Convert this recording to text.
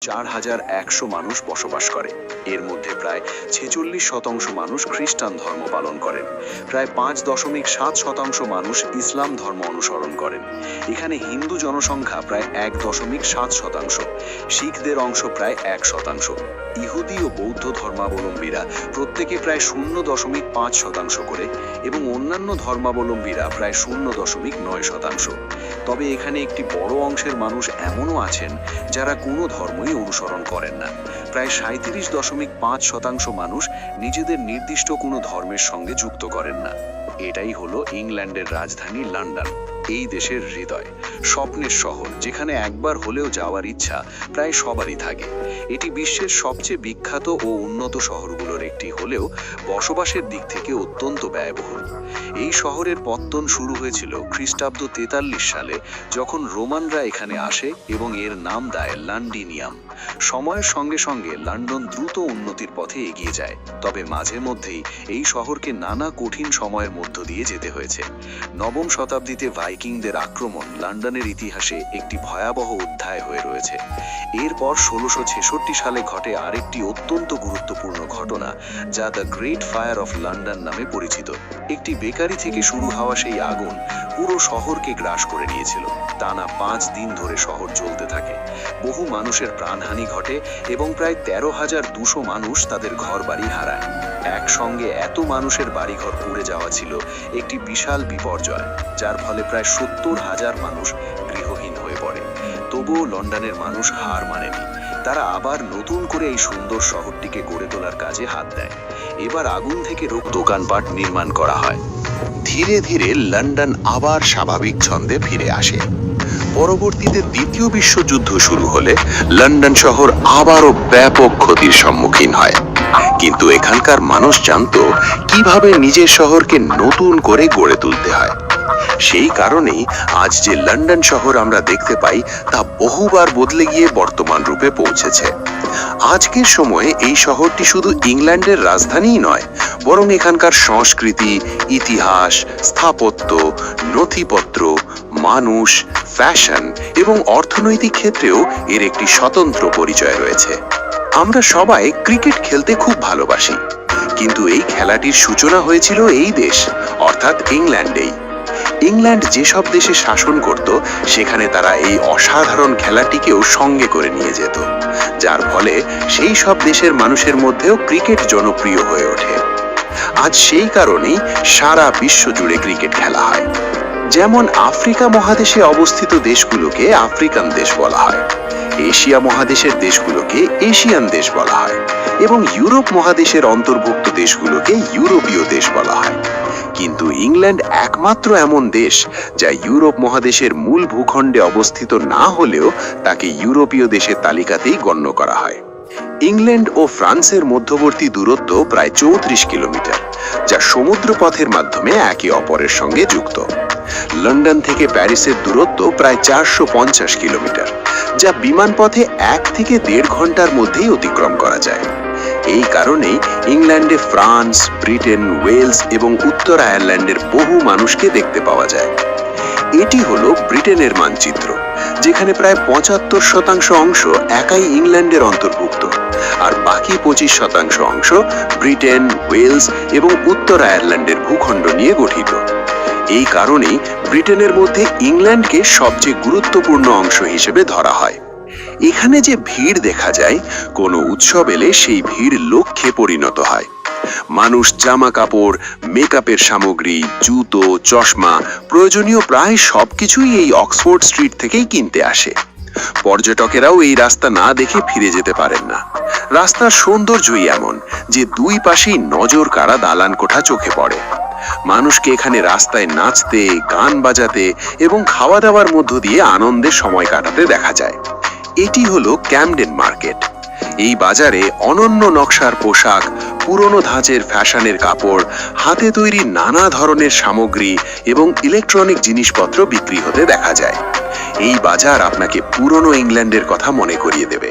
4100 মানুষ বসবাস করে। এর মধ্যে প্রায় 46% মানুষ খ্রিস্টান ধর্ম পালন করেন। প্রায় 5.7% মানুষ ইসলাম ধর্ম অনুসরণ করেন। এখানে হিন্দু জনসংখ্যা প্রায় 1.7%, শিখদের অংশ প্রায় 1%, ইহুদি ও বৌদ্ধ ধর্মাবলম্বীরা প্রত্যেকে প্রায় 0.5% করে এবং অন্যান্য ধর্মাবলম্বীরা প্রায় 0.9%। তবে এখানে একটি বড় অংশের মানুষ এমনও আছেন যারা কোনো ধর্মই অনুসরণ করেন না। প্রায় 37.5% মানুষ নিজেদের নির্দিষ্ট কোনো ধর্মের সঙ্গে যুক্ত করেন না। এটাই হলো ইংল্যান্ডের রাজধানী লন্ডন, এই দেশের হৃদয়, স্বপ্নের শহর যেখানে একবার হলেও যাওয়ার ইচ্ছা প্রায় সবারই থাকে। এটি বিশ্বের সবচেয়ে বিখ্যাত ও উন্নত শহরগুলোর একটি হলেও বসবাসের দিক থেকে অত্যন্ত ব্যয়বহুল। এই শহরের পত্তন শুরু হয়েছিল খ্রিস্টাব্দ 43 সালে, যখন রোমানরা এখানে আসে এবং এর নাম দেয় লন্ডিনিয়াম। সময়ের সঙ্গে সঙ্গে লন্ডন দ্রুত উন্নতির পথে এগিয়ে যায়, তবে মাঝে মধ্যেই এই শহরকে নানা কঠিন সময়ের মধ্য দিয়ে যেতে হয়েছে। নবম শতাব্দীতে ভাইকিংদের আক্রমণ লন্ডনের ইতিহাসে একটি ভয়াবহ অধ্যায় হয়ে রয়েছে। এরপর 1666 সালে ঘটে আরেকটি অত্যন্ত গুরুত্বপূর্ণ ঘটনা, যা the great fire of London নামে পরিচিত। একটি বেকারি থেকে শুরু হওয়া সেই আগুন পুরো শহরকে গ্রাস করে নিয়েছিল। টানা 5 দিন ধরে শহর জ্বলতে থাকে। বহু মানুষের প্রাণহানি ঘটে এবং প্রায় 13,200 মানুষ তাদের ঘরবাড়ি হারায়। একসঙ্গে এত মানুষের বাড়িঘর পুড়ে যাওয়া ছিল একটি বিশাল বিপর্যয়, যার ফলে প্রায় 70,000 মানুষ গৃহহীন হয়ে পড়ে। তবুও লন্ডনের মানুষ হার মানেনি। তারা আবার নতুন করে এই সুন্দর শহরটিকে গড়ে তোলার কাজে হাত দেয়। এবার আগুন থেকে দোকানপাট নির্মাণ করা হয়। ধীরে ধীরে লন্ডন আবার স্বাভাবিক ছন্দে ফিরে আসে। পরবর্তীতে দ্বিতীয় বিশ্বযুদ্ধ শুরু হলে লন্ডন শহর আবারও ব্যাপক ক্ষতির সম্মুখীন হয়, কিন্তু এখানকার মানুষ জানতো কিভাবে নিজের শহরকে নতুন করে গড়ে তুলতে হয়। সেই কারণেই আজ যে লন্ডন শহর আমরা দেখতে পাই তা বহুবার বদলে গিয়ে বর্তমান রূপে পৌঁছেছে। আজকের সময়ে এই শহরটি শুধু ইংল্যান্ডের রাজধানীই নয়, বরং এখানকার সংস্কৃতি, ইতিহাস, স্থাপত্য, নথিপত্র, মানুষ, ফ্যাশন এবং অর্থনৈতিক ক্ষেত্রেও এর একটি স্বতন্ত্র পরিচয় রয়েছে। আমরা সবাই ক্রিকেট খেলতে খুব ভালোবাসি, কিন্তু এই খেলাটির সূচনা হয়েছিল এই দেশ অর্থাৎ ইংল্যান্ডেই। ইংল্যান্ড যেসব দেশে শাসন করত সেখানে তারা এই অসাধারণ খেলাটিকেও সঙ্গে করে নিয়ে যেত, যার ফলে সেই সব দেশের মানুষের মধ্যেও ক্রিকেট জনপ্রিয় হয়ে ওঠে। আজ সেই কারণেই সারা বিশ্ব জুড়ে ক্রিকেট খেলা হয়। যেমন আফ্রিকা মহাদেশে অবস্থিত দেশগুলোকে আফ্রিকান দেশ বলা হয়, এশিয়া মহাদেশের দেশগুলোকে এশিয়ান দেশ বলা হয় এবং ইউরোপ মহাদেশের অন্তর্ভুক্ত দেশগুলোকে ইউরোপীয় দেশ বলা হয়। কিন্তু ইংল্যান্ড একমাত্র এমন দেশ যা ইউরোপ মহাদেশের মূল ভূখণ্ডে অবস্থিত না হলেও তাকে ইউরোপীয় দেশের তালিকাতেই গণ্য করা হয়। ইংল্যান্ড ও ফ্রান্সের মধ্যবর্তী দূরত্ব প্রায় 34 কিলোমিটার, যা সমুদ্র পথের মাধ্যমে একে অপরের সঙ্গে যুক্ত। লন্ডন থেকে প্যারিসের দূরত্ব প্রায় 450 কিলোমিটার, যা বিমানপথে 1 থেকে 1.5 ঘন্টার মধ্যেই অতিক্রম করা যায়। এই কারণেই ইংল্যান্ডে ফ্রান্স, ব্রিটেন, ওয়েলস এবং উত্তর আয়ারল্যান্ডের বহু মানুষকে দেখতে পাওয়া যায়। এটি হলো ব্রিটেনের মানচিত্র, যেখানে প্রায় 75% অংশ একাই ইংল্যান্ডের অন্তর্ভুক্ত, আর বাকি 25% অংশ ব্রিটেন, ওয়েলস এবং উত্তর আয়ারল্যান্ডের ভূখণ্ড নিয়ে গঠিত। এই কারণেই ব্রিটেনের মধ্যে ইংল্যান্ডকে সবচেয়ে গুরুত্বপূর্ণ অংশ হিসেবে ধরা হয়। এখানে যে ভিড় দেখা যায়, কোনো উৎসব এলে সেই ভিড় লক্ষ্যে পরিণত হয়। মানুষ জামা কাপড়, মেকআপের সামগ্রী, জুতো, চশমা, প্রয়োজনীয় প্রায় সবকিছুই এই অক্সফোর্ড স্ট্রিট থেকেই কিনতে আসে। পর্যটকেরাও এই রাস্তা না দেখে ফিরে যেতে পারেন না। রাস্তার সৌন্দর্যই এমন যে দুই পাশেই নজর কাড়া দালান কোঠা চোখে পড়ে। মানুষকে এখানে রাস্তায় নাচতে, গান বাজাতে এবং খাওয়া দাওয়ার মধ্য দিয়ে আনন্দে সময় কাটাতে দেখা যায়। এটি হলো ক্যামডেন মার্কেট। এই বাজারে অনন্য নকশার পোশাক, পুরনো ধাঁচের ফ্যাশনের কাপড়, হাতে তৈরি নানা ধরনের সামগ্রী এবং ইলেকট্রনিক জিনিসপত্র বিক্রি হতে দেখা যায়। এই বাজার আপনাকে পুরনো ইংল্যান্ডের কথা মনে করিয়ে দেবে।